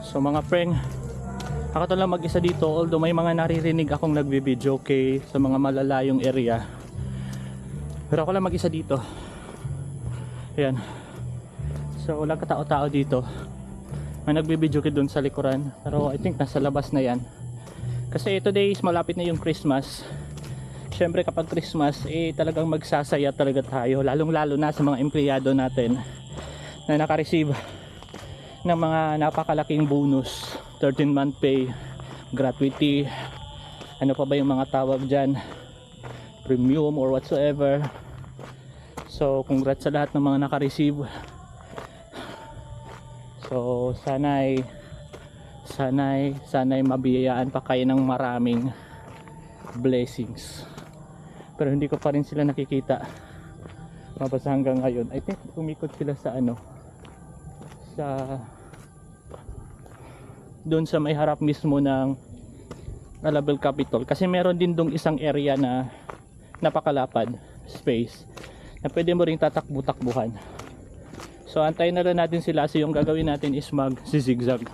So mga friend, ako to lang mag-isa dito, although may mga naririnig akong nagbi-video okay sa mga malalayong area. Pero ako lang mag-isa dito. Ayan. So wala katao-tao dito. May nagbi-video kay doon sa likuran. Pero I think nasa labas na yan. Kasi today is malapit na yung Christmas. Siyempre kapag Christmas, talagang magsasaya talaga tayo. Lalong lalo na sa mga empleyado natin na naka-receive ng mga napakalaking bonus. 13-month pay, gratuity, ano pa ba yung mga tawag dyan, premium or whatsoever. So congrats sa lahat ng mga naka-receive. So sana'y mabiyayaan pa kayo ng maraming blessings. Pero hindi ko pa rin sila nakikita mabasa hanggang ngayon. I think umikot sila sa doon sa may harap mismo ng Alabel Capitol, kasi meron din dong isang area na napakalapad space na pwede mo ring tatakbo-takbuhan. So antayin na lang natin sila. So yung gagawin natin is mag-zigzag.